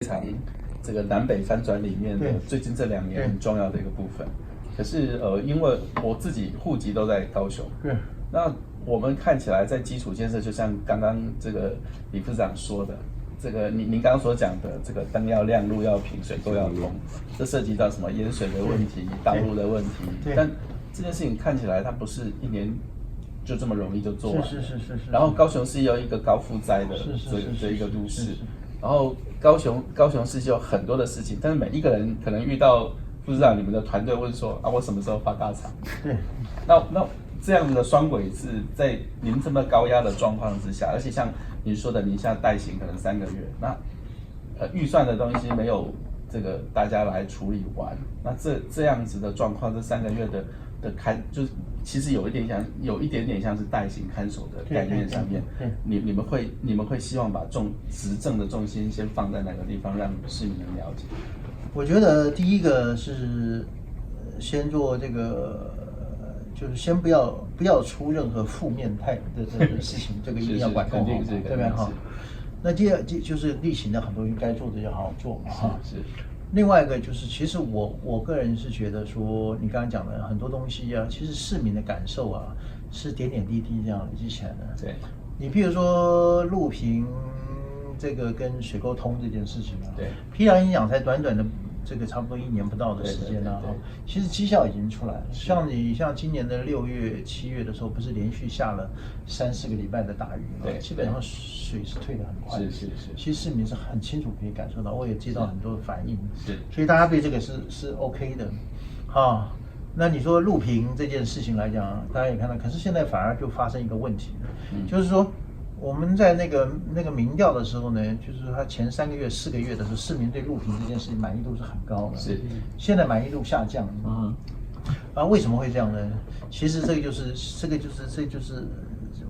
非常这个南北翻转里面的最近这2年很重要的一个部分。可是因为我自己户籍都在高雄，那我们看起来在基础建设，就像刚刚这个李副长说的，这个您刚刚所讲的这个灯要亮、路要平、水沟要通，这涉及到什么淹水的问题、道路的问题。但这件事情看起来它不是1年就这么容易就做完。是。然后高雄市有一个高负载的这一个都市，然后高雄市就有很多的事情，但是每一个人可能遇到副市长你们的团队问说啊，我什么时候发大财？对，那这样子的双轨制在您这么高压的状况之下，而且像您说的，您现在代行可能3个月，那预算的东西没有这个大家来处理完，那这样子的状况，这3个月的就是其实有一点点像是代行看守的概念上面，你们会希望把执政的重心先放在哪个地方，让市民能了解？我觉得第一个是先做这个。就是先不要出任何负面的事情，这个一定要管控好，对不对哈？那第二就是例行的很多应该做的要好好做嘛哈。是。另外一个就是，其实我个人是觉得说，你刚刚讲的很多东西啊，其实市民的感受啊是点点滴滴这样累积起来的。对。你譬如说路平这个跟水沟通这件事情啊，对，批量营养才短短的。这个差不多1年不到的时间呢，其实绩效已经出来了。像今年的6月、7月的时候，不是连续下了3、4个礼拜的大雨嘛？基本上水是退得很快。是。其实市民是很清楚可以感受到，我也接到很多的反应。所以大家对这个是 OK 的，哈。那你说路平这件事情来讲，大家也看到，可是现在反而就发生一个问题，就是说。我们在那个民调的时候呢，就是说他前3个月、4个月的时候，市民对路平这件事情满意度是很高的。是，现在满意度下降。为什么会这样呢？其实这就是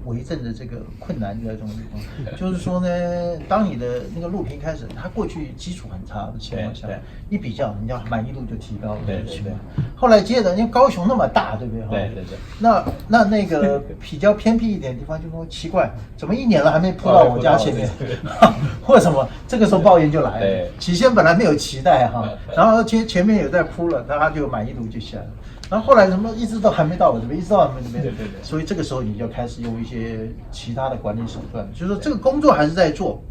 为政的这个困难的这种地方，就是说呢，当你的那个路平开始，它过去基础很差的情况下，一比较，人家满意度就提高了。对。后来接着，因为高雄那么大，对不对？对。那个比较偏僻一点的地方，就说奇怪，怎么1年了还没铺到我家前面？或者什么？这个时候抱怨就来了。起先本来没有期待哈，然后前面有在铺了，那他就满意度就下来了。然后后来什么一直都还没到我这边，一直到我们这边。对。所以这个时候你就开始用一些其他的管理手段，就是说这个工作还是在做，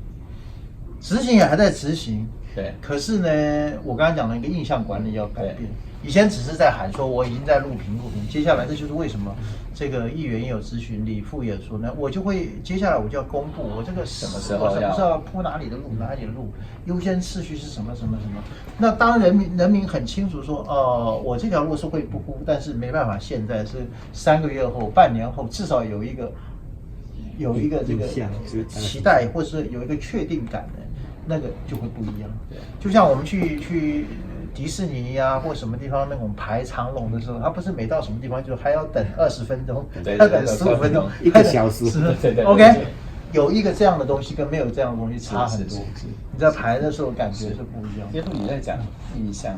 执行也还在执行。对。可是呢，我刚才讲的一个印象管理要改变。以前只是在喊说我已经在录屏，接下来这就是为什么这个议员也有咨询，李副也说呢，我就会接下来我就要公布我这个什么时候要铺哪里的路，优先次序是什么。那当人民很清楚说，我这条路是会不铺，但是没办法，现在是3个月后、半年后，至少有一个这个期待，或是有一个确定感的，那个就会不一样。就像我们去迪士尼呀，或什么地方那种排长龙的时候，他不是每到什么地方就还要等20分钟，要等15分钟，1个小时。OK， 有一个这样的东西跟没有这样的东西差很多。你在排的时候感觉是不一样。因为你在讲印象。